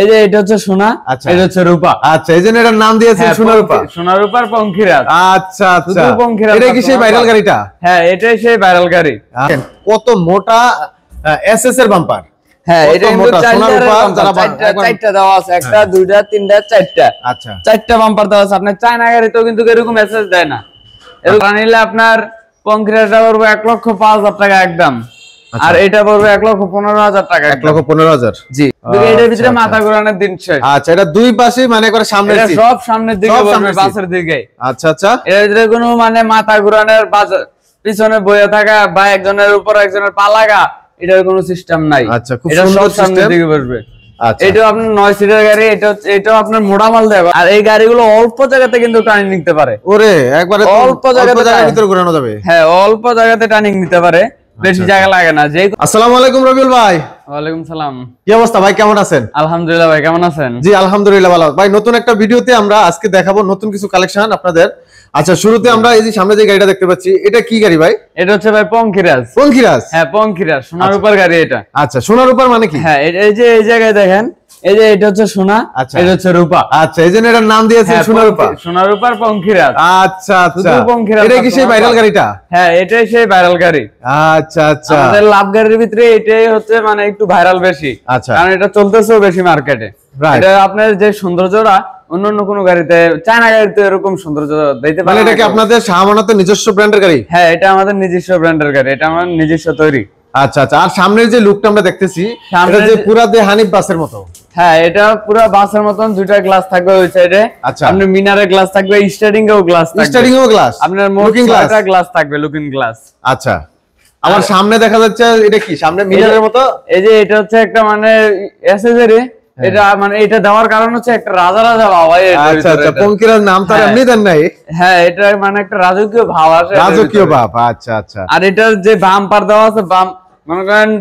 এই যে এটা হচ্ছে সোনা, এটা হচ্ছে রূপা। আচ্ছা, এই জন্য এটার নাম দিয়েছেন সোনা রূপা। সোনা রূপার পঙ্খিরাজ। আচ্ছা আচ্ছা, এটা কি সেই ভাইরাল গাড়িটা? হ্যাঁ, এটাই সেই ভাইরাল গাড়ি। কত মোটা এসএস এর বাম্পার। হ্যাঁ, এটা কিন্তু চারটা দেওয়া আছে, একটা দুইটা তিনটা চারটা। আচ্ছা, চারটা বাম্পার দেওয়া আছে। আপনার চায়না গাড়িতেও কিন্তু এরকম এসএস দেয় না। এরকম নিলে আপনার পঙ্খিরাজটা পড়বে 1,05,000 টাকা একদম, আর এটা পড়বে 1,15,000 টাকা। 1,15,000। জি, এটার ভিতরে মাথা ঘোরানোর দিন শেষ। আচ্ছা, এটা দুই পাশে মানে করে সামনে সব সামনের দিকে বসবে, পাশের দিকে। আচ্ছা আচ্ছা, এর ভিতরে কোনো মানে মাথা ঘোরানোর পিছনে বসে থাকা বা একজনের উপর একজনের পা লাগা, এটার কোনো সিস্টেম নাই। আচ্ছা, খুব এটা সুন্দর সব সামনের দিকে বসবে। আচ্ছা, এটা আপনার 9 সিটের গাড়ি, এটাও আপনার মোটা মাল দেবে। আর এই গাড়িগুলো অল্প জায়গাতে কিন্তু টার্নিং নিতে পারে। ওরে, একবারে অল্প জায়গার ভিতর ঘোরানো যাবে। হ্যাঁ, অল্প জায়গাতে টার্নিং নিতে পারে, বেশি জায়গা লাগে না। আসসালামু আলাইকুম রবিউল ভাই। ওয়ালাইকুম সালাম। কি অবস্থা ভাই, কেমন আছেন? আলহামদুলিল্লাহ ভাই, কেমন আছেন? জি আলহামদুলিল্লাহ ভালো ভাই। নতুন একটা ভিডিওতে আমরা আজকে দেখাবো নতুন কিছু কালেকশন আপনাদের। আচ্ছা, শুরুতে আমরা এই যে সামনে যে গাড়িটা দেখতে পাচ্ছি, এটা কি গাড়ি ভাই? এটা হচ্ছে ভাই পঙ্খিরাজ। পঙ্খিরাজ? হ্যাঁ, পঙ্খিরাজ, সোনার উপর গাড়ি এটা। আচ্ছা, সোনার উপর মানে কি? হ্যাঁ, এই যে এই জায়গায় দেখেন, এই যে এটা হচ্ছে সোনা, এটা হচ্ছে রূপা। আচ্ছা, এই জন্য এটার নাম দিয়েছেন সোনা রূপা। সোনা রূপার পঙ্খিরাজ। আচ্ছা আচ্ছা, এটা কি সেই ভাইরাল গাড়িটা? হ্যাঁ, এটাই সেই ভাইরাল গাড়ি। আচ্ছা আচ্ছা, আমাদের লাভ গাড়ির ভিতরে এটাই হচ্ছে মানে একটু ভাইরাল বেশি। আচ্ছা, কারণ এটা চলতেছেও বেশি মার্কেটে। এটা আপনার যে সৌন্দর্যটা অন্য কোনো গাড়িতে, চায়না গাড়িতে এরকম সৌন্দর্য দিতে পারে না। এটা কি আপনাদের শাহমানাতের নিজস্ব ব্র্যান্ডের গাড়ি? হ্যাঁ, এটা আমাদের নিজস্ব ব্র্যান্ডের গাড়ি, এটা আমার নিজস্ব তৈরি। আচ্ছা আচ্ছা, আর সামনের যে লুকটা আমরা দেখতেছি, এটা যে পুরা দে হানিফ বাসের মতো। হ্যাঁ, এটা পুরো বাসের মতন, দুইটা গ্লাস থাকবে ওই সাইডে। আচ্ছা, আপনার মিনারে গ্লাস থাকবে, স্টার্টিং এও গ্লাস থাকবে। স্টার্টিং এও গ্লাস, আপনার লুকিং গ্লাস থাকবে, লুকিং গ্লাস। আচ্ছা, আমার সামনে দেখা যাচ্ছে এটা কি সামনে মিনারের মতো। এই যে এটা হচ্ছে একটা মানে এসএসআর, এটা মানে এটা দেওয়ার কারণ হচ্ছে একটা রাজা রাজা ভাব। আচ্ছা আচ্ছা, পঙ্খিরাজ নাম তার এমনি দেন নাই? হ্যাঁ, এটা মানে একটা রাজকীয় ভাব আসে, রাজকীয় ভাব। আচ্ছা আচ্ছা, আর এটার যে বাম্পার দেওয়া আছে, মনে করেন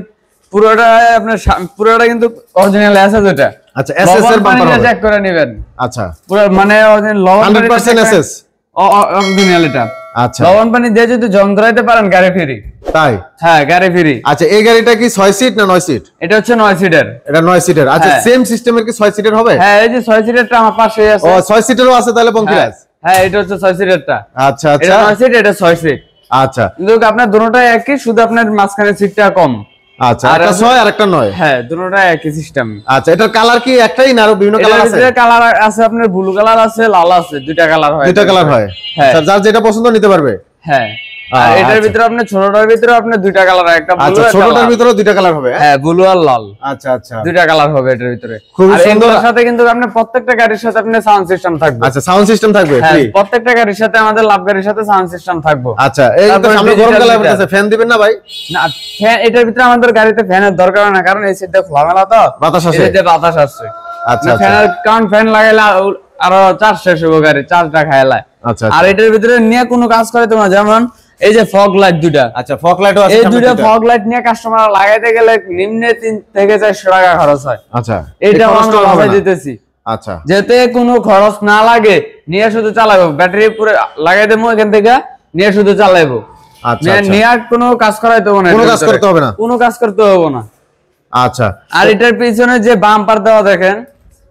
পুরোটা আপনার পুরোটা কিন্তু অরিজিনাল এসএস। এটা আচ্ছা, এসএস এর বাম্পার হবে, চেক করে নেবেন। আচ্ছা, পুরো মানে 100% এসএস অরিজিনাল এটা। আচ্ছা, লবণ পানি দিয়ে যদি জং ধরাইতে পারেন, গাড়ি ফ্রি। তাই? হ্যাঁ, গাড়ি ফ্রি। আচ্ছা, এই গাড়িটা কি 6 সিট না 9 সিট? এটা হচ্ছে 9 সিটের। এটা 9 সিটের। আচ্ছা, সেম সিস্টেমের কি 6 সিটের হবে? হ্যাঁ, এই যে 6 সিটেরটা আমার পাশেই আছে। ও, 6 সিটেরও আছে তাহলে পঙ্খিরাজ? হ্যাঁ, এটা হচ্ছে 6 সিটেরটা। আচ্ছা আচ্ছা, এটা 9 সিট, এটা 6 সিট। আচ্ছা, কিন্তু আপনার দুটোটাই একই, শুধু আপনার মাঝখানে সিটটা কম। আচ্ছা, একটা 6 আর একটা 9। হ্যাঁ, দুটোটাই একই সিস্টেম। আচ্ছা, এটার কালার কি একটাই না আরো বিভিন্ন কালার আছে? এটার কালার আছে, আপনার ব্লু কালার আছে, লাল আছে, দুইটা কালার হয়। দুইটা কালার হয়। হ্যাঁ, যার যেটা পছন্দ নিতে পারবে। হ্যাঁ, আর এটার ভিতরে আপনি ছোটটার ভিতরে আপনি দুইটা কালার, একটা ব্লু। আচ্ছা, ছোটটার ভিতরে দুইটা কালার হবে? হ্যাঁ, ব্লু আর লাল। আচ্ছা আচ্ছা, দুইটা কালার হবে এটার ভিতরে। খুব সুন্দর। এর সাথে কিন্তু আপনি প্রত্যেকটা গাড়ির সাথে আপনি সাউন্ড সিস্টেম থাকবে। আচ্ছা, সাউন্ড সিস্টেম থাকবে ফ্রি? প্রত্যেকটা গাড়ির সাথে, আমাদের লাভ গাড়ির সাথে সাউন্ড সিস্টেম থাকবে। আচ্ছা, এই তো সামনে গরম কালার আছে, ফ্যান দিবেন না ভাই? না, ফ্যান এটার ভিতরে আমাদের গাড়িতে ফ্যানের দরকার না, কারণ এই সিটটা খোলামেলা তো, বাতাস আসে। এই যে বাতাস আসছে। আচ্ছা, ফ্যানের কারণ ফ্যান লাগাইলে আরো চার্জ শেষ হবে, গাড়ি চার্জটা খাইলা। আচ্ছা, আর এটার ভিতরে নিয়ে কোনো কাজ করে তোমার, যেমন এই যে ফগ লাইট দুইটা। আচ্ছা, ফগ লাইটও আছে। এই দুইটা ফগ লাইট নিয়ে কাস্টমার লাগাইতে গেলে নিম্নে 3 থেকে 400 টাকা খরচ হয়। আচ্ছা, এটা আমরা লাগাই দিতেছি। আচ্ছা, যাতে কোনো খরচ না লাগে, নিয়ে শুধু চালাবো, ব্যাটারি পুরো লাগাই দেবো এখান থেকে, নিয়ে শুধু চালাবো। আচ্ছা, নিয়ে কোনো কাজ করাইতে হবে না, কোনো কাজ করতে হবে না, কোনো কাজ করতে হবে না। আচ্ছা, আর এটার পিছনে যে বাম্পার দেওয়া দেখেন,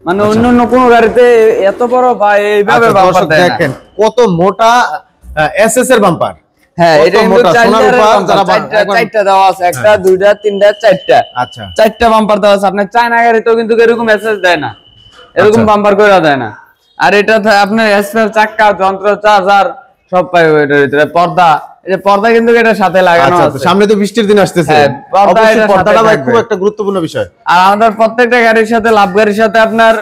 মানে অন্য কোনো গাড়িতে এত বড় বা এইভাবে বাম্পার দেয় না। দেখেন কত মোটা এসএস এর বাম্পার। হ্যাঁ, এটা কিন্তু চারটা দেওয়া আছে, একটা দুইটা তিনটা চারটা। আচ্ছা, চারটা বাম্পার দেওয়া আছে। আপনার চায়না গাড়িতেও কিন্তু এরকম এসএস দেয় না, এরকম বাম্পার করে দেয় না। আর এটা আপনার স্পেয়ার চাকা, যন্ত্র, চার্জার সব পাইবে এটার ভিতরে। পর্দা, এই যে পর্দা কিন্তু এটার সাথে লাগানো আছে। সামনে তো বৃষ্টির দিন আসতেছে, অবশ্যই পর্দাটা ভাই খুব একটা গুরুত্বপূর্ণ বিষয়। আর আমাদের প্রত্যেকটা গাড়ির সাথে, লাভ গাড়ির সাথে আপনার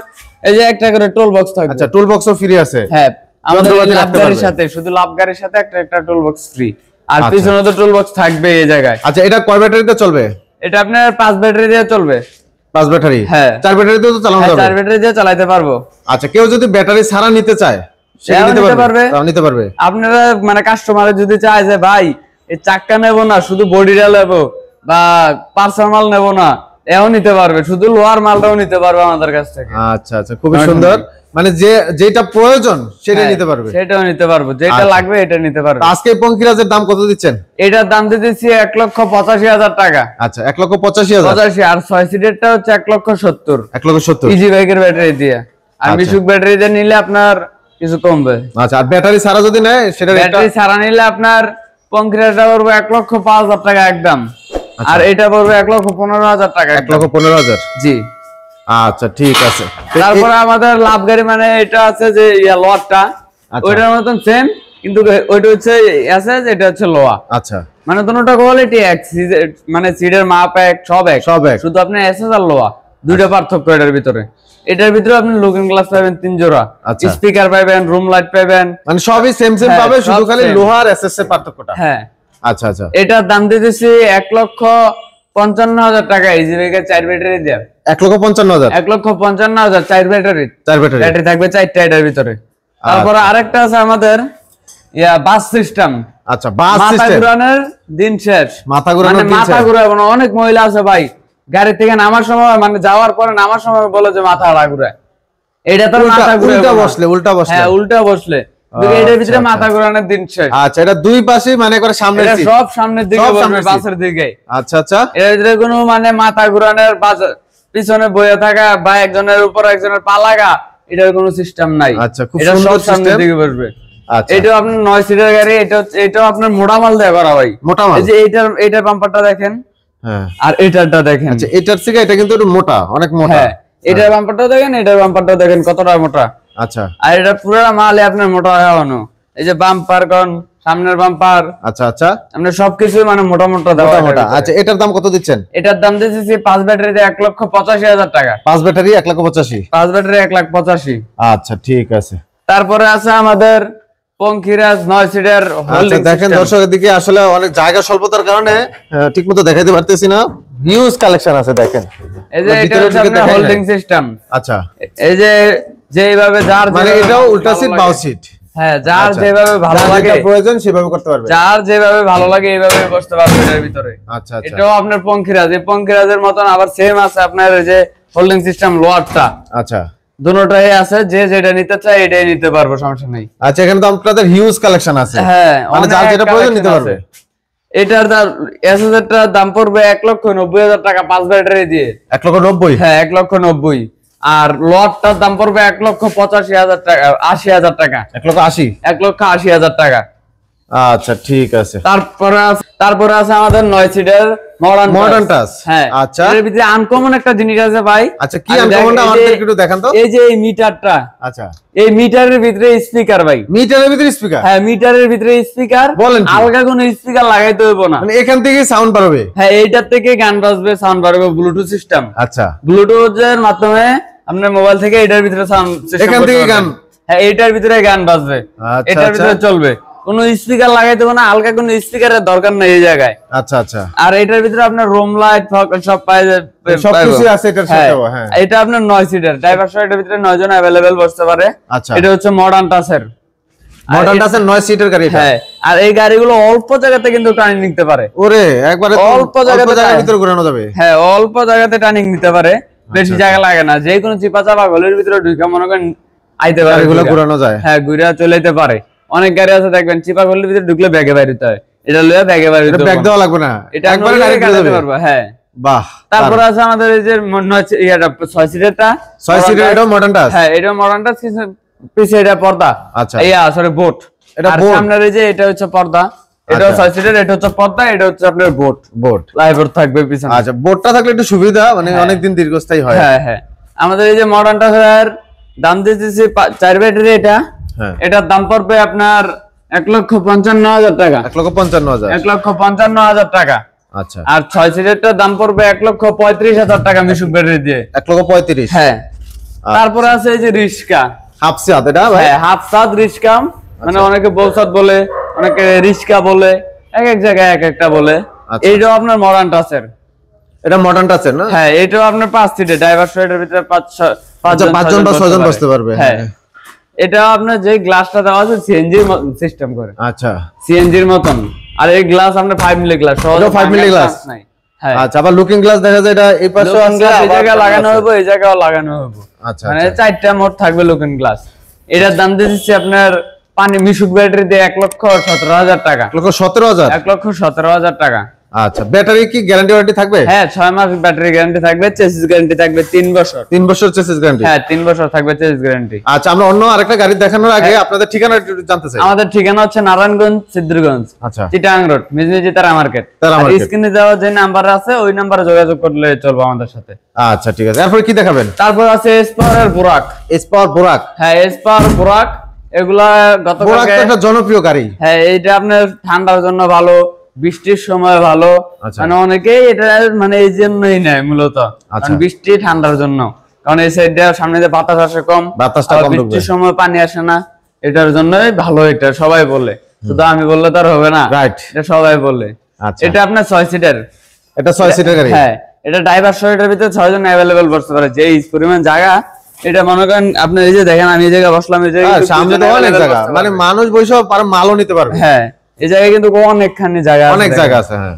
এই যে একটা করে টুল বক্স থাকবে। আচ্ছা, টুল বক্সও ফ্রি আছে? হ্যাঁ, আমাদের লাভ গাড়ির সাথে, শুধু লাভ গাড়ির সাথে একটা টুল বক্স ফ্রি। আর পিছনে তো টুল বক্স থাকবে এই জায়গায়। আচ্ছা, এটা কয় ব্যাটারিতে চলবে? এটা আপনার 5 ব্যাটারি দিয়ে চলবে। 5 ব্যাটারি? হ্যাঁ, 4 ব্যাটারিতে তো চালানো যাবে? 4 ব্যাটারি দিয়ে চালাতে পারবো। আচ্ছা, কেউ যদি ব্যাটারি ছাড়া নিতে চায় সেটা নিতে পারবে? আপনারা মানে কাস্টমার যদি চায় যে ভাই এই চাক্কা নেব না, শুধু বডিটা নেব, বা পার্সেল মাল নেব না, এও নিতে পারবে, শুধু লোহার মালটাও নিতে পারবে আমাদের কাছ থেকে। আচ্ছা আচ্ছা, খুব সুন্দর। মানে যেটা প্রয়োজন সেটা নিতে পারবে, সেটাও নিতে পারবো, যেটা লাগবে এটা নিতে পারবে। আজকে পঙ্খিরাজের দাম কত দিচ্ছেন? এটার দাম দিতেছি 1,85,000 টাকা। আচ্ছা 1,85,000। আর 6 সিটেরটা হচ্ছে 1,70,000। 1,70,000 ইজি বাইকের ব্যাটারি দিয়ে, আর মিশুক ব্যাটারি দিয়ে নিলে আপনার কিছু কমবে। আচ্ছা, আর ব্যাটারি ছাড়া যদি নেয় সেটা ব্যাটারি ছাড়া নিলে আপনার পঙ্খিরাজটা পড়বে 1,05,000 টাকা একদম, আর এটা পড়বে 1,15,000 টাকা। 1,15,000। জি আচ্ছা ঠিক আছে। তারপরে আমাদের লাভ গাড়ি মানে এটা আছে যে লটটা ওইটার মতন সেম, কিন্তু ওইটা হচ্ছে এসএস, এটা হচ্ছে লোয়া। আচ্ছা, মানে দুটোটা কোয়ালিটি এক, মানে সিটের মাপ এক, সব এক, শুধু আপনি এসএস আর লোয়া দুইটা পার্থক্য এটার ভিতরে। এটার ভিতরে আপনি লুকিং গ্লাস পাবেন 3 জোড়া, স্পিকার পাবেন, রুম লাইট পাবেন, মানে সবই সেম পাবে, শুধু খালি লোহার এসএস এর পার্থক্যটা। হ্যাঁ আচ্ছা আচ্ছা। এটার দাম দিতেছি 1,55,000 টাকা ইজি বাইকের 4 ব্যাটারি দিয়ে। 1,55,000। 1,55,000 4 ব্যাটারি। 4 ব্যাটারি থাকবে 4টা এটার ভিতরে। তারপরে আরেকটা আছে আমাদের বাস সিস্টেম। আচ্ছা, বাস সিস্টেম। মাথা ঘুরানোর দিন শেষ, মাথা ঘুরানোর দিন শেষ। মাথা ঘুরাবো না। অনেক মহিলা আছে ভাই, গাড়ি থেকে নামার সময় মানে যাওয়ার পরে নামার সময় বলে যে মাথা ঘুরায়। এটা তো মাথা ঘুরে উল্টা বসলে, উল্টা বসলে, হ্যাঁ উল্টা বসলে এটার ভিতরে মাথা ঘোরানোর দিন শেষ। আচ্ছা, এটা দুই পাশে মানে করে সামনে, এটা সব সামনের দিকে বসবে, বাসের দিকে। আচ্ছা আচ্ছা। এর ভিতরে কোনো মানে মাথা ঘোরানোর পিছনে বসে থাকা বা একজনের উপর একজনের পা লাগা, এটার কোনো সিস্টেম নাই। আচ্ছা, খুব এটা সুন্দর সব সামনের দিকে বসবে। আচ্ছা, এটাও আপনার 9 সিটের গাড়ি, এটাও আপনার মোটা মাল দেয়া করা ভাই, মোটা মাল। এই যে এইটার বাম্পারটা দেখেন, হ্যাঁ, আর এটারটা দেখেন। আচ্ছা, এটার থেকে এটা কিন্তু একটু মোটা, অনেক মোটা। হ্যাঁ, এটার বাম্পারটা দেখেন, এটার বাম্পারটা দেখেন কতটা মোটা। আচ্ছা, আর এটা পুরো মালে আপনার মোটা হওয়ানো, এই যে বাম্পার কোন সামনের বাম্পার, আচ্ছা আচ্ছা, আমরা সবকিছু মানে মোটা মোটা দেওয়া মোটা। আচ্ছা, এটার দাম কত দিচ্ছেন? এটার দাম দিতেছি 5 ব্যাটারিতে 1,85,000 টাকা। 5 ব্যাটারি 1,85,000। 5 ব্যাটারি 1,85,000। আচ্ছা ঠিক আছে। তারপরে আছে আমাদের পঙ্খিরাজ 9 সিটের হোল্ডিং। দেখেন দর্শকের দিকে আসলে অনেক জায়গা স্বল্পতার কারণে ঠিকমতো দেখাইতে পারতেছি না, হিউজ কালেকশন আছে দেখেন। এই যে এটা হচ্ছে আপনার হোল্ডিং সিস্টেম। আচ্ছা, এই যে যেভাবে যার মানে এটাও উল্টা সিট বাউ সিট। হ্যাঁ, যার যেভাবে ভালো লাগে প্রয়োজন সেভাবে করতে পারবে, যার যেভাবে ভালো লাগে এইভাবে বসতে পারবে এর ভিতরে। আচ্ছা আচ্ছা। এটাও আপনার পঙ্খিরাজ, এই পঙ্খিরাজের মতন আবার সেম আছে আপনার এই যে হোল্ডিং সিস্টেম লোয়ারটা। আচ্ছা, দুটোটাই আছে, যে যেটা নিতে চায় এটাই নিতে পারবো, সমস্যা নেই। আচ্ছা, এখানে তো আপনাদের হিউজ কালেকশন আছে। হ্যাঁ, মানে যার যেটা প্রয়োজন নিতে পারবে। এটার দাম এসএসটার দাম পড়বে 1,90,000 টাকা 5 ব্যাটারি দিয়ে। 1,90,000? হ্যাঁ, 1,90,000। আর লটটার দাম পড়বে 1,85,000 টাকা, 80,000 টাকা। 1,80,000? 1,80,000 টাকা। আচ্ছা ঠিক আছে। তারপরে আছে আমাদের 9 সিটের মডার্ন টাচ। হ্যাঁ, আচ্ছা, এর ভিতরে আনকমন একটা জিনিস আছে ভাই। আচ্ছা, কি আনকমনটা আমাদের একটু দেখান তো। এই যে এই মিটারটা, আচ্ছা, এই মিটারের ভিতরে স্পিকার ভাই। মিটারের ভিতরে স্পিকার? হ্যাঁ, মিটারের ভিতরে স্পিকার। বলেন, আলাদা কোনো স্পিকার লাগাইতে হবে না, মানে এখান থেকে সাউন্ড পারবে? হ্যাঁ, এইটার থেকে গান বাজবে, সাউন্ড পারবে, ব্লুটুথ সিস্টেম। আচ্ছা, ব্লুটুথের মাধ্যমে আপনার মোবাইল থেকে এটার ভিতরে সাউন্ড সিস্টেম, এখান থেকে গান, হ্যাঁ এটার ভিতরে গান বাজবে, এটার ভিতরে চলবে। কোনো স্পিকার লাগাইতে হবে না, আলাদা কোনো স্পিকারের দরকার নেই এই জায়গায়। আচ্ছা আচ্ছা। আর এটার ভিতরে আপনার রুম লাইট সব পাই যাবে, সবকিছু আছে এটার সাথেও। হ্যাঁ, এটা আপনার 9 সিটার ড্রাইভার সহ এটার ভিতরে 9 জন अवेलेबल বসতে পারে। আচ্ছা, এটা হচ্ছে মডার্ন টাচের। মডার্ন টাচের 9 সিটার গাড়ি। হ্যাঁ, আর এই গাড়িগুলো অল্প জায়গাতে কিন্তু টার্নিং নিতে পারে। ওরে, একবারে অল্প জায়গার ভিতরে ঘোরানো যাবে। হ্যাঁ, অল্প জায়গাতে টার্নিং নিতে পারে, বেশি জায়গা লাগে না। যে কোনো চিপা চাপা গলির ভিতরে ঢুকে মনে করেন আইতে পারে, এগুলো ঘোরানো যায়। হ্যাঁ, ঘুরে চলে যেতে পারে। অনেক গাড়ি আছে দেখবেন চিপা গলির ভিতরে ঢুকলে ব্যাগে বাইরে হয়, এটা লইয়া ব্যাগে বাইরে এটা ব্যাগ দেওয়া লাগবে না, এটা একবারে ডাইরেক্ট যেতে পারবে। হ্যাঁ, বাহ। তারপর আছে আমাদের এই যে 6 সিটারটা। 6 সিটার, এটা মডার্ন টাচ। হ্যাঁ, এটা মডার্ন টাচ, পিছে এটা পর্দা। আচ্ছা, সরি বোট। এটা আর সামনের এই যে এটা হচ্ছে পর্দা, এটা 6 সিটার, এটা হচ্ছে পর্দা, এটা হচ্ছে আপনার বোট লাইভার থাকবে পিছনে। আচ্ছা, বোটটা থাকলে একটু সুবিধা, মানে অনেক দিন দীর্ঘস্থায়ী হয়। হ্যাঁ হ্যাঁ। আমাদের এই যে মডার্ন টাচের দাম দিতেছি 4 ব্যাটারি, এটার দাম পড়বে আপনার 1,55,000 টাকা। 1,55,000? 1,55,000 টাকা। আচ্ছা, আর 6 সিটারটার দাম পড়বে 1,35,000 টাকা মিশুক ব্যাটারি দিয়ে। 1,35,000? হ্যাঁ। তারপরে আছে এই যে রিস্কা, হাফ সাদ। এটা ভাই হাফ সাদ রিস্কা, মানে অনেকে বৌসাদ বলে, অনেকে রিস্কা বলে, এক এক জায়গায় এক একটা বলে। এইটাও আপনার মডার্ন টাচের। এটা মডার্ন টাচের না? হ্যাঁ, এটাও আপনার 5 সিটের, ড্রাইভার সহ এটার ভিতরে 5 জন বা 6 জন বসতে পারবে। হ্যাঁ, এটা আপনার যে গ্লাসটা দেওয়া আছে সিএনজি সিস্টেম করে। আচ্ছা, সিএনজির মতন। আর এই গ্লাস আপনার 5 মিলি গ্লাস, সহজে 5 মিলি গ্লাস নাই। আচ্ছা, আবার লুকিং গ্লাস দেখা যায় এটা এই পাশে আছে, এই জায়গা লাগানো হবে, এই জায়গাও লাগানো হবে। আচ্ছা, মানে 4টা মোড থাকবে লুকিং গ্লাস। এটার দাম দিচ্ছি আপনার পানি মিশুক ব্যাটারি দিয়ে 1,17,000 টাকা। 1,17,000 1,17,000 টাকা। আচ্ছা, ব্যাটারি কি গ্যারান্টি ওয়ারেন্টি থাকবে? হ্যাঁ, 6 মাস ব্যাটারি গ্যারান্টি থাকবে, চেসিস গ্যারান্টি থাকবে 3 বছর। 3 বছর চেসিস গ্যারান্টি? হ্যাঁ, 3 বছর থাকবে চেসিস গ্যারান্টি। আচ্ছা, আমরা অন্য আরেকটা গাড়ি দেখানোর আগে আপনাদের ঠিকানা একটু জানতে চাই। আমাদের ঠিকানা হচ্ছে নারায়ণগঞ্জ সিদ্ধিরগঞ্জ, আচ্ছা, চিটাগাং রোড, মিজমিজি তারা মার্কেট। আর স্ক্রিনে দেওয়া যে নাম্বার আছে ওই নাম্বারে যোগাযোগ করলে চলবে আমাদের সাথে। আচ্ছা, ঠিক আছে। এরপর কি দেখাবেন? তারপর আছে এসপাওয়ার বুরাক। এসপাওয়ার বুরাক? হ্যাঁ, এসপাওয়ার বুরাক। এগুলা গতকালকে একটা জনপ্রিয় গাড়ি। হ্যাঁ, এটা আপনার ঠান্ডার জন্য ভালো, বৃষ্টির সময় ভালো। মানে অনেকেই এটা মানে এই জন্যই নেয় মূলত, কারণ বৃষ্টি ঠান্ডার জন্য। কারণ এই সাইডে সামনে যে বাতাস আসে কম, বাতাসটা কম, বৃষ্টির সময় পানি আসে না, এটার জন্যই ভালো। এটা সবাই বলে, শুধু আমি বললে তো আর হবে না, রাইট, এটা সবাই বলে। এটা আপনার 6 সিটার। এটা 6 সিটার গাড়ি? হ্যাঁ, এটা ড্রাইভার সহ এটার ভিতরে 6 জন अवेलेबल বসতে পারে, যে পরিমাণ জায়গা। এটা মনে করেন আপনি এই যে দেখেন, আমি এই জায়গায় বসলাম, এই জায়গায় সামনে তো অনেক জায়গা, মানে মানুষ বসেও মালও নিতে পারবে। হ্যাঁ, এই জায়গায় কিন্তু অনেকখানি জায়গা আছে, অনেক জায়গা আছে। হ্যাঁ,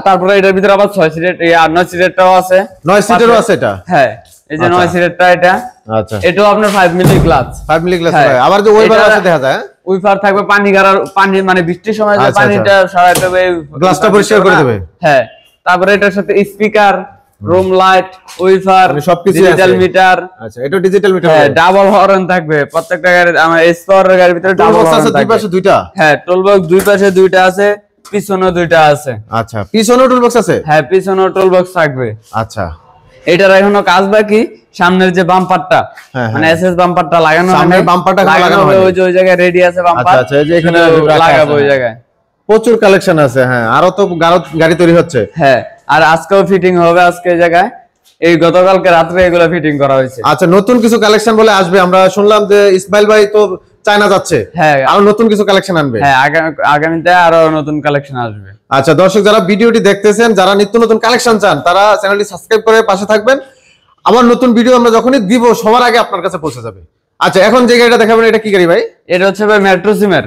তারপরে এটার ভিতরে আবার 6 সিটার, 9 সিটারটাও আছে। 9 সিটারও আছে এটা? হ্যাঁ, এই যে 9 সিটারটা এটা। আচ্ছা, এটাও আপনার 5 মিলি গ্লাস। 5 milli glass. আবার যে ওইবার আছে দেখা যায়, উইপার থাকবে, পানি গাড়ার পানি, মানে বৃষ্টির সময় যে পানিটা সরাইতে হবে, গ্লাসটা পরিষ্কার করে দেবে। হ্যাঁ, তারপরে এটার সাথে স্পিকার, রুম লাইট, উইপার, সবকিছু ডিজিটাল মিটার। আচ্ছা, এটা ডিজিটাল মিটার। হ্যাঁ, ডাবল হর্ন থাকবে প্রত্যেকটা গাড়ি। আমার এসপাওয়ার গাড়ির ভিতরে ডাবল হর্ন আছে। দুই পাশে দুইটা? হ্যাঁ, টুল বক্স দুই পাশে দুইটা আছে, পিছনেও দুইটা আছে। আচ্ছা, পিছনেও টুল বক্স আছে? হ্যাঁ, পিছনেও টুল বক্স থাকবে। আচ্ছা, এটার এখনো কাজ বাকি। সামনের যে বাম্পারটা, মানে এসএস বাম্পারটা লাগানো হয়, সামনের বাম্পারটা লাগানো হয়, ওই যে ওই জায়গায় রেডি আছে বাম্পার। আচ্ছা, এই যে এখানে লাগাবো ওই জায়গায়। প্রচুর কালেকশন আছে। হ্যাঁ, আরো তো গাড়ি তৈরি হচ্ছে। হ্যাঁ, আর আজকেও ফিটিং হবে, আজকে এই জায়গায়। এই গতকালকে রাত্রে এগুলো ফিটিং করা হয়েছে। আচ্ছা, নতুন কিছু কালেকশন বলে আসবে। আমরা শুনলাম যে ইসমাইল ভাই তো চায়না যাচ্ছে। হ্যাঁ, আরো নতুন কিছু কালেকশন আনবে। হ্যাঁ, আগামীতে আরো নতুন কালেকশন আসবে। আচ্ছা, দর্শক যারা ভিডিওটি দেখতেছেন, যারা নিত্য নতুন কালেকশন চান, তারা চ্যানেলটি সাবস্ক্রাইব করে পাশে থাকবেন। আমার নতুন ভিডিও আমরা যখনই দিব সবার আগে আপনার কাছে পৌঁছে যাবে। আচ্ছা, এখন যে গাড়িটা দেখাবেন এটা কি গাড়ি ভাই? এটা হচ্ছে ভাই মেট্রো সিমের।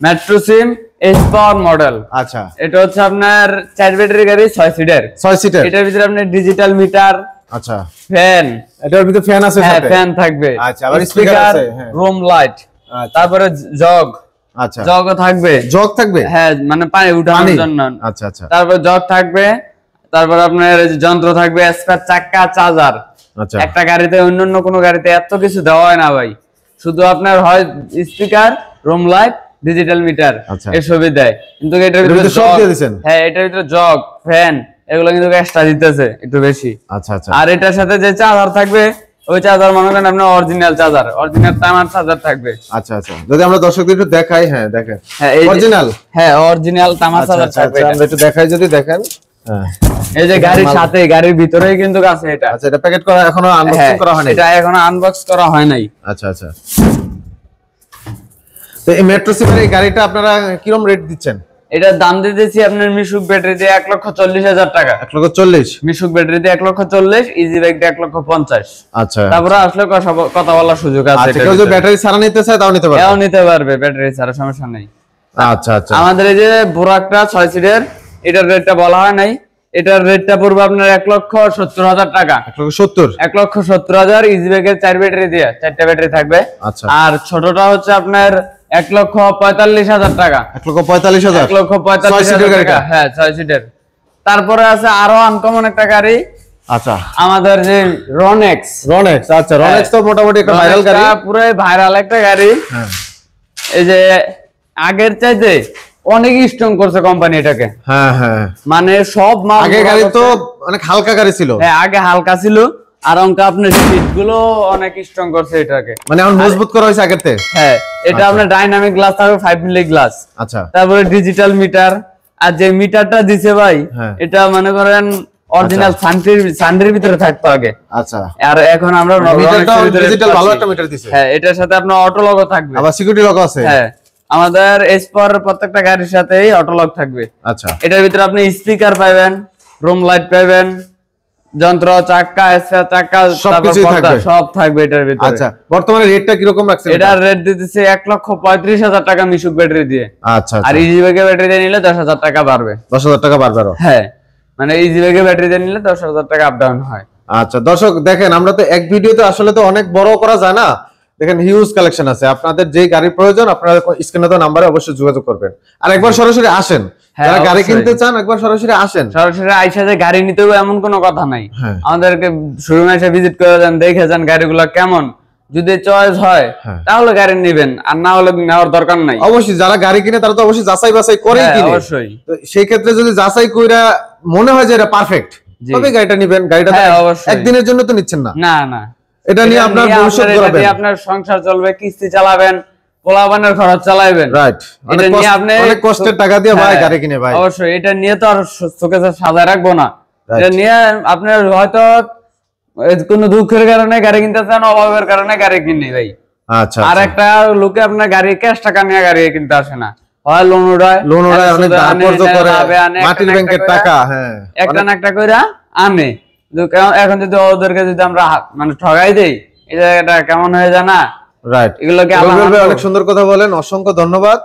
মেট্রো সিম এস পাওয়ার মডেল। আচ্ছা, এটা হচ্ছে আপনার 4 ব্যাটারি গাড়ি, 6 সিটার। 6 সিটার। এটার ভিতরে আপনার ডিজিটাল মিটার, আচ্ছা, ফ্যান। এটার ভিতরে ফ্যান আছে? হ্যাঁ, ফ্যান থাকবে। আচ্ছা, আবার স্পিকার আছে, রুম লাইট। তারপরে জগ। আচ্ছা, জগও থাকবে। জগ থাকবে? হ্যাঁ, মানে পানি উঠানোর জন্য। আচ্ছা, আচ্ছা। তারপর জগ থাকবে, তারপর আপনার যন্ত্র থাকবে, স্পেয়ার চাকা, চার্জার। আচ্ছা, একটা গাড়িতে অন্যান্য কোনো গাড়িতে এত কিছু দেওয়া হয় না ভাই, শুধু আপনার হয় speaker, room light, digital meter, এসবই দেয়। কিন্তু এটার ভিতরে সব দিয়ে দিবেন? হ্যাঁ, এটার ভিতরে জগ, ফ্যান, এগুলো কিন্তু এক্সট্রা দিতেছে একটু বেশি। আচ্ছা, আচ্ছা। আর এটার সাথে যে চার্জার থাকবে, ওই চার্জার মনে করেন আপনার অরিজিনাল চার্জার, অরিজিনাল তামার চার্জার থাকবে। আচ্ছা, আচ্ছা, যদি আমরা দর্শকদের একটু দেখাই। হ্যাঁ, দেখেন অরিজিনাল। হ্যাঁ, অরিজিনাল তামার চার্জার থাকবে। আমরা একটু দেখাই, যদি দেখেন। হ্যাঁ, এই যে গাড়ির সাথে, গাড়ির ভিতরেই কিন্তু আছে এটা। আচ্ছা, এটা প্যাকেট করা এখনো আনবক্সিং করা হয়নি? এটা এখনো আনবক্স করা হয় নাই। আচ্ছা, আচ্ছা। তো এই মেট্রো সিমের এই গাড়িটা আপনারা কিরকম রেট দিচ্ছেন? এটার দাম দিতেছি আপনার মিশুক ব্যাটারি দিয়ে 1,40,000 টাকা। 1,40,000? মিশুক ব্যাটারি দিয়ে 1,40,000, ইজি বাইক দিয়ে 1,50,000। আচ্ছা, তারপরে আসলে কথা বলার সুযোগ আছে। আচ্ছা, কেউ যদি ব্যাটারি ছাড়া নিতে চায় তাও নিতে পারবে? এও নিতে পারবে, ব্যাটারি ছাড়া সমস্যা নেই। আচ্ছা, আচ্ছা। আমাদের এই যে বুরাকটা 6 সিটের, এটার রেটটা বলা হয় নাই। এটার রেটটা পড়বে আপনার 1,70,000 টাকা। 1,70,000? 1,70,000 ইজি বাইকের 4 ব্যাটারি দিয়ে, 4টা ব্যাটারি থাকবে। আচ্ছা। আর ছোটটা হচ্ছে আপনার 1,45,000 টাকা। 1,45,000? 1,45,000 টাকা। হ্যাঁ, 6 সিটের। তারপরে আছে আরো আনকমন একটা গাড়ি। আচ্ছা, আমাদের যে রনেক্স। আচ্ছা, রনেক্স তো মোটামুটি একটা ভাইরাল গাড়ি, পুরো ভাইরাল একটা গাড়ি। হ্যাঁ, এই যে আগের চাইতে অনেক স্ট্রং করছে কোম্পানি এটাকে। হ্যাঁ, হ্যাঁ, মানে সব মাল। আগে গাড়ি তো অনেক হালকা গাড়ি ছিল। হ্যাঁ, আগে হালকা ছিল, আর অঙ্ক আপনার সিট গুলো অনেক স্ট্রং করছে এটাকে, মানে এখন মজবুত করা হয়েছে আগের থেকে। হ্যাঁ, এটা আপনার ডাইনামিক গ্লাস থাকবে, 5 মিলি গ্লাস। আচ্ছা, তারপরে ডিজিটাল মিটার। আর যে মিটারটা দিছে ভাই, এটা মনে করেন অরিজিনাল সানডির ভিতরে থাকতো আগে। আচ্ছা, আর এখন আমরা ডিজিটাল ভালো একটা মিটার দিছে। হ্যাঁ, এটার সাথে আপনার অটো লগও থাকবে, আবার সিকিউরিটি লগও আছে। হ্যাঁ, আমাদের এসপার প্রত্যেকটা গাড়ির সাথেই অটো লক থাকবে। আচ্ছা, এটার ভিতরে আপনি স্পিকার পাবেন, রুম লাইট পাবেন, যন্ত্র, চাকা, স্পেয়ার চাকা, সব থাকবে এটার ভিতরে। আচ্ছা, বর্তমানে রেটটা কি রকম রাখছেন? এটার রেট দিতেছে 1,35,000 টাকা মিশুক ব্যাটারি দিয়ে। আচ্ছা, আর ইজি বাইকের ব্যাটারি দিয়ে নিলে 10,000 টাকা বাড়বে। 10,000 টাকা বাড়বে। হ্যাঁ, মানে ইজি ব্যাগে ব্যাটারি দিয়ে নিলে 10,000 টাকা আপ ডাউন হয়। আচ্ছা দর্শক দেখেন, আমরা তো এক ভিডিওতে আসলে তো অনেক বড় করা যায় না, দেখেন হিউজ কালেকশন আছে। আপনাদের যে গাড়ির প্রয়োজন আপনারা স্ক্রিনে তো নাম্বারে অবশ্যই যোগাযোগ করবেন, আর একবার সরাসরি আসেন, যারা গাড়ি কিনতে চান একবার সরাসরি আসেন। সরাসরি আইসা যে গাড়ি নিতে হবে এমন কোনো কথা নাই, আমাদেরকে শোরুমে এসে ভিজিট করে যান, দেখে যান গাড়িগুলো কেমন, যদি চয়েস হয় তাহলে গাড়ি নেবেন, আর না হলে নেওয়ার দরকার নাই। অবশ্যই যারা গাড়ি কিনে তারা তো অবশ্যই যাচাই বাছাই করেই কিনে, অবশ্যই। সেই ক্ষেত্রে যদি যাচাই কইরা মনে হয় যে এটা পারফেক্ট তবে গাড়িটা নেবেন। গাড়িটা একদিনের জন্য তো নিচ্ছেন না, না না, এটা নিয়ে আপনার ভবিষ্যৎ গড়াবেন, আপনার সংসার চলবে, কিস্তি চালাবেন, পোলাপানের খরচ চালাবেন, রাইট। এটা নিয়ে আপনি অনেক কষ্টের টাকা দিয়ে ভাই গাড়ি কিনে ভাই, অবশ্যই এটা নিয়ে তো আর চোখে সাজায় রাখবো না। এটা নিয়ে আপনার হয়তো কোনো দুঃখের কারণে গাড়ি কিনতে চান, অভাবের কারণে গাড়ি কিনি ভাই। আচ্ছা, আর একটা লোকে আপনার গাড়ি ক্যাশ টাকা নিয়ে গাড়ি কিনতে আসে না, হয় লোন উড়ায়, অনেক ধারকর্জ করে, মাটির ব্যাংকের টাকা, হ্যাঁ একটা না একটা করে আনে। এখন যদি ওদেরকে যদি আমরা মানে ঠগাই দেই, এটা কেমন হয়ে যায় না? রাইট। এগুলোকে অনেক সুন্দর কথা বলেন, অসংখ্য ধন্যবাদ।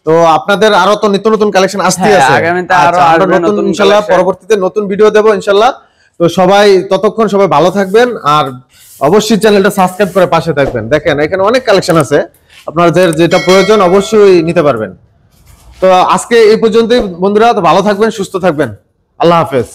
তো আপনাদের আরো তো নিত্য নতুন কালেকশন আসতে আছে, আগামীতে আরো নতুন ইনশাআল্লাহ পরবর্তীতে নতুন ভিডিও দেব ইনশাআল্লাহ। তো সবাই ততক্ষণ সবাই ভালো থাকবেন, আর অবশ্যই চ্যানেলটা সাবস্ক্রাইব করে পাশে থাকবেন। দেখেন এখানে অনেক কালেকশন আছে, আপনাদের যেটা প্রয়োজন অবশ্যই নিতে পারবেন। তো আজকে এই পর্যন্তই বন্ধুরা, তো ভালো থাকবেন, সুস্থ থাকবেন, আল্লাহ হাফেজ।